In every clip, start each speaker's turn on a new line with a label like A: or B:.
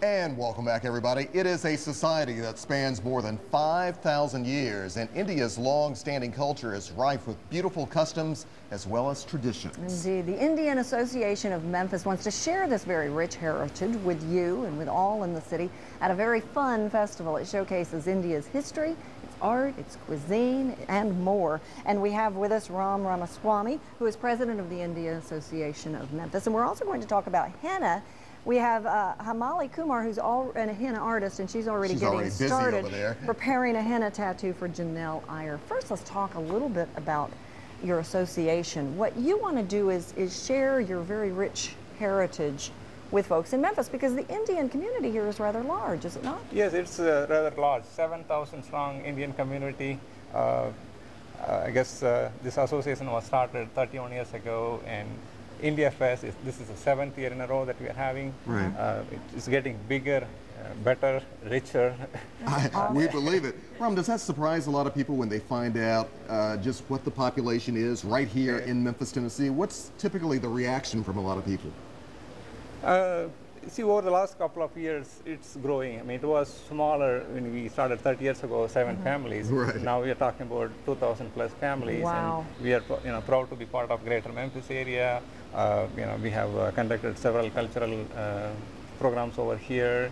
A: And welcome back, everybody. It is a society that spans more than 5,000 years, and India's long-standing culture is rife with beautiful customs as well as traditions.
B: Indeed. The Indian Association of Memphis wants to share this very rich heritage with you and with all in the city at a very fun festival. It showcases India's history, its art, its cuisine, and more. And we have with us Ram Ramaswamy, who is president of the Indian Association of Memphis. And we're also going to talk about henna. We have Hamali Kumar, who's a henna artist, and she's already getting started preparing a henna tattoo for Janelle Iyer. First, let's talk a little bit about your association. What you want to do is share your very rich heritage with folks in Memphis, because the Indian community here is rather large, is it not?
C: Yes, it's rather large, 7,000 strong Indian community. I guess this association was started 31 years ago, and India Fest, this is the 7th year in a row that we are having.
A: Right.
C: It's getting bigger, better, richer.
A: We believe it. Ram, does that surprise a lot of people when they find out just what the population is right here in Memphis, Tennessee? What's typically the reaction from a lot of people?
C: See, over the last couple of years, it's growing. I mean, it was smaller when we started 30 years ago, 7 families.
A: Right.
C: Now we are talking about 2,000 plus families.
B: Wow.
C: And we are proud to be part of Greater Memphis area. We have conducted several cultural programs over here.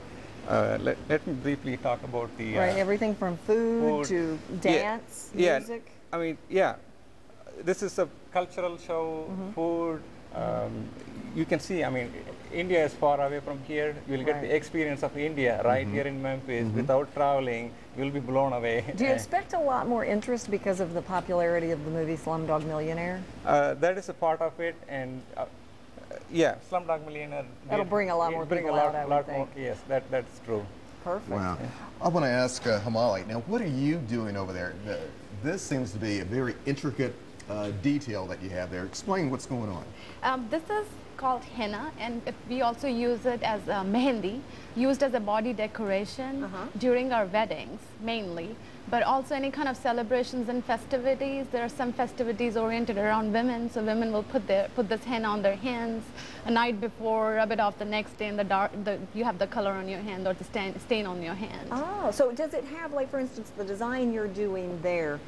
C: Let me briefly talk about the...
B: Right, everything from food to dance, music.
C: I mean, this is a cultural show, food. You can see, I mean, India is far away from here. You'll get the experience of India right here in Memphis. Without traveling, you'll be blown away.
B: Do you expect a lot more interest because of the popularity of the movie Slumdog Millionaire?
C: That is a part of it, and yeah, Slumdog Millionaire.
B: That'll bring a lot more people out, I would think.
C: Yes, that's true.
B: Perfect.
A: Wow. I want to ask Hamali, now what are you doing over there? This seems to be a very intricate detail that you have there. Explain what's going on.
D: This is called henna, and we also use it as a mehendi, used as a body decoration during our weddings mainly, but also any kind of celebrations and festivities. There are some festivities oriented around women, so women will put this henna on their hands a night before, rub it off the next day, and you have the color on your hand or the stain on your hand.
B: Oh, so does it have, like, for instance, the design you're doing there,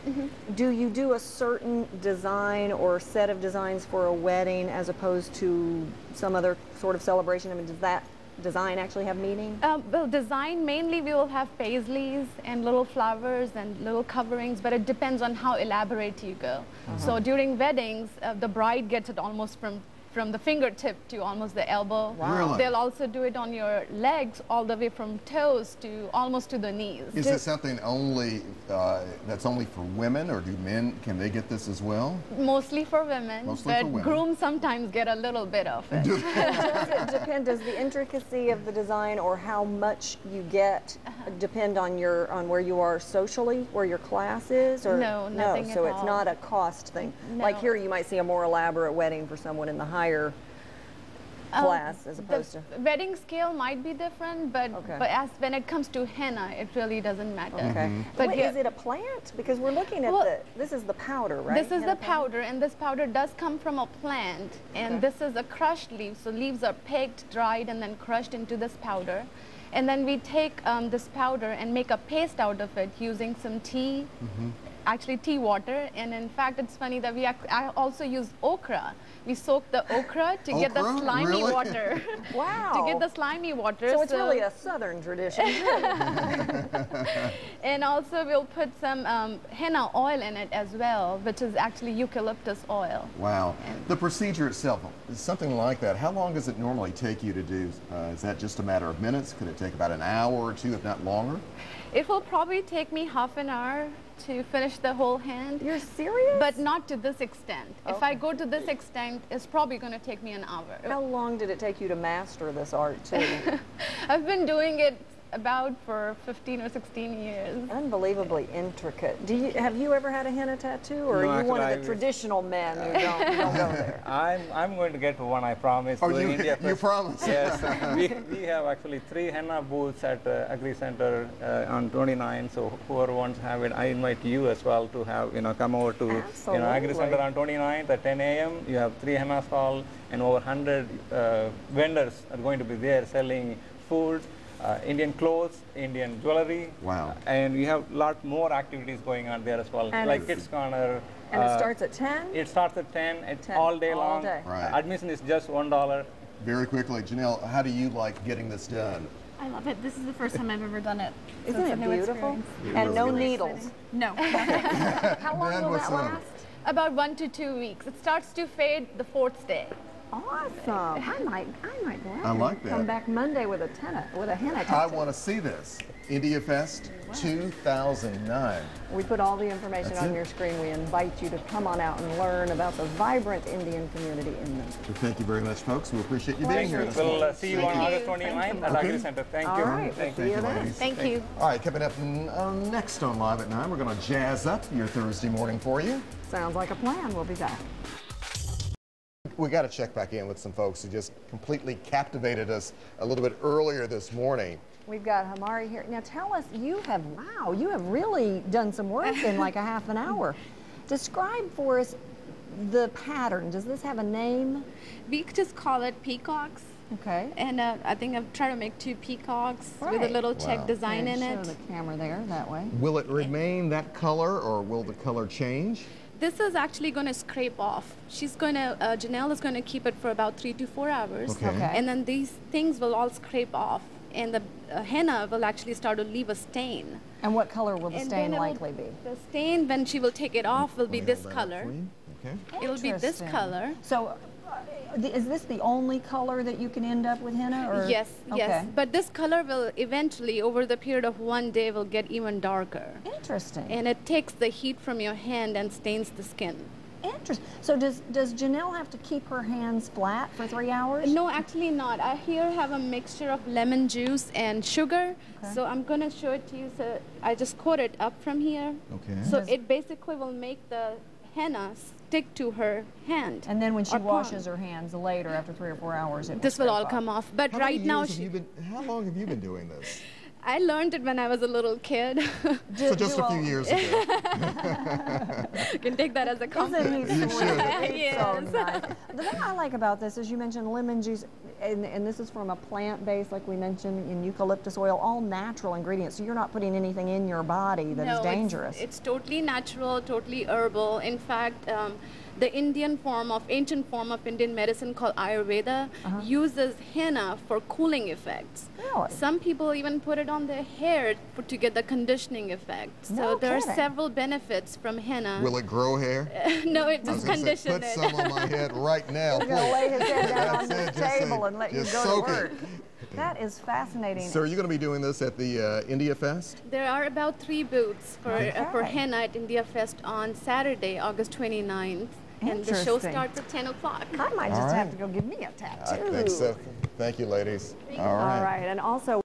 B: do you do a certain design or set of designs for a wedding as opposed to some other sort of celebration? I mean, does that design actually have meaning?
D: Well, design, mainly we will have paisleys and little flowers and little coverings, but it depends on how elaborate you go. So during weddings, the bride gets it almost from the fingertip to almost the elbow.
A: Wow. Really?
D: They'll also do it on your legs all the way from toes to almost to the knees.
A: Is this something only that's only for women, or do men, can they get this as well?
D: Mostly for women, but grooms sometimes get a little bit of it.
B: Does it depend, does the intricacy of the design or how much you get depend on where you are socially, where your class is? Or
D: No, nothing
B: so
D: at
B: it's
D: all.
B: not a cost thing.
D: No.
B: Like here you might see a more elaborate wedding for someone in the higher class as opposed to...
D: Wedding scale might be different, but when it comes to henna, it really doesn't matter.
B: Okay.
D: But
B: Wait, is it a plant? Because we're looking at this is the powder, right?
D: This is the powder, and this powder does come from a plant, and this is a crushed leaf. So leaves are picked, dried, and then crushed into this powder. And then we take this powder and make a paste out of it using some tea, actually tea water. And in fact, it's funny that I also use okra. We soak the okra to get the slimy water.
B: Wow.
D: To get the slimy water.
B: So it's really a southern tradition, too.
D: And also we'll put some henna oil in it as well, which is actually eucalyptus oil.
A: Wow. The procedure itself, is something like that, how long does it normally take you to do? Is that just a matter of minutes? Could it take about an hour or two, if not longer?
D: It will probably take me half an hour to finish the whole hand.
B: You're serious?
D: But not to this extent. Okay. If I go to this extent, it's probably going to take me an hour.
B: How long did it take you to master this art, too?
D: I've been doing it about for 15 or 16 years.
B: Unbelievably intricate. Have you ever had a henna tattoo, or are you one of the traditional men who don't go there?
C: I'm going to get one, I promise.
A: Oh, you promise?
C: Yes. we have actually 3 henna booths at Agri Center on 29. So whoever wants to have it, I invite you as well to have come over to Agri Center on 29th at 10 a.m. You have 3 henna stalls, and over 100 vendors are going to be there selling food. Indian clothes, Indian jewelry.
A: Wow.
C: And we have a lot more activities going on there as well,
B: And
C: like Kids Corner.
B: And it starts at 10?
C: It starts at 10. It's
B: 10,
C: all day
B: all
C: long.
B: day.
A: Right.
C: Admission is just $1.
A: Very quickly, Janelle, how do you like getting this done?
E: I love it. This is the first time I've ever done it. So
B: Isn't
E: it's a
B: it
E: new
B: beautiful?
E: experience.
B: And no
A: really is.
B: needles.
E: No.
B: How long
A: Man,
B: will
A: what's
B: that
A: up?
B: last?
D: About 1 to 2 weeks. It starts to fade the 4th day.
B: Awesome. I might go out
A: I
B: and
A: like that.
B: come back Monday with a henna
A: I
B: tattoo.
A: want to see this. India Fest 2009.
B: We put all the information
A: That's
B: on
A: it.
B: your screen. We invite you to come on out and learn about the vibrant Indian community in Memphis.
A: Well, thank you very much, folks. We appreciate you being here this
C: We'll
A: morning.
C: see you
A: Thank
C: on
A: you.
C: August
D: Thank you.
C: 29th at
A: Okay.
C: Agri Center. Thank
B: All
C: you.
B: right.
C: Thank
B: See
C: you.
B: you then.
A: ladies.
D: Thank you.
A: All right, coming up next on Live at 9, we're going to jazz up your Thursday morning for you.
B: Sounds like a plan. We'll be back.
A: We got to check back in with some folks who just completely captivated us a little bit earlier this morning.
B: We've got Hamari here. Now tell us, you have really done some work in like a half an hour. Describe for us the pattern. Does this have a name?
E: We just call it peacocks.
B: Okay.
E: And I think I've tried to make 2 peacocks with
B: Right.
E: a little
A: Wow.
E: check design in
B: Show
E: it.
B: the camera there, that way.
A: Will it remain that color or will the color change?
E: This is actually going to scrape off. She's going to, Janelle is going to keep it for about 3 to 4 hours.
A: Okay.
B: Okay.
E: And then these things will all scrape off. And the henna will actually start to leave a stain.
B: And what color will the
E: And
B: stain
E: then it'll-
B: likely be?
E: The stain, when she will take it off, will be
A: Let me
E: this
A: hold that up
E: color.
A: for you. Okay.
E: It'll be this
B: Interesting.
E: color.
B: So, is this the only color that you can end up with henna? Or?
E: Yes, yes.
B: Okay.
E: But this color will eventually, over the period of 1 day, will get even darker.
B: Interesting.
E: And it takes the heat from your hand and stains the skin.
B: Interesting. So does Janelle have to keep her hands flat for 3 hours?
E: No, actually not. I here have a mixture of lemon juice and sugar.
B: Okay.
E: So I'm going to show it to you. So I just coat it up from here.
A: Okay.
E: So it basically will make the henna stick to her hand.
B: And then when she
E: or palm.
B: washes her hands later, after 3 or 4 hours, it
E: This will
B: scrape
E: all
B: off.
E: come off. But
A: How
E: right
A: many
E: now,
A: years have you been, how long have you been doing this?
E: I learned it when I was a little kid.
A: So just a few years ago.
E: You can take that as a compliment.
B: Isn't he
A: You
B: sweet?
A: should.
B: He's so nice. The thing I like about this is you mentioned lemon juice, and this is from a plant base, like we mentioned, in eucalyptus oil, all natural ingredients. So you're not putting anything in your body that is dangerous.
E: It's totally natural, totally herbal. In fact, the ancient form of Indian medicine called Ayurveda uses henna for cooling effects.
B: Really?
E: Some people even put it on their hair to get the conditioning effect. So
B: No
E: there
B: kidding.
E: are several benefits from henna.
A: Will it grow hair?
E: No, it
A: I was
E: just
A: gonna say,
E: condition
A: put
E: it.
A: some on my head right now,
B: He's going to lay
A: please.
B: his head down on
A: That's
B: the
A: it, just
B: table
A: say-
B: and let you
A: just
B: go to
A: soak it.
B: work. That is fascinating.
A: So are you going to be doing this at the India Fest?
E: There are about 3 booths for
B: Okay.
E: henna at India Fest on Saturday, August 29th. And the show
B: Interesting.
E: starts at 10 o'clock.
B: I might
A: All
B: just have
A: right.
B: to go give me a tattoo.
A: I think so. Thank you, ladies.
B: All right. And also,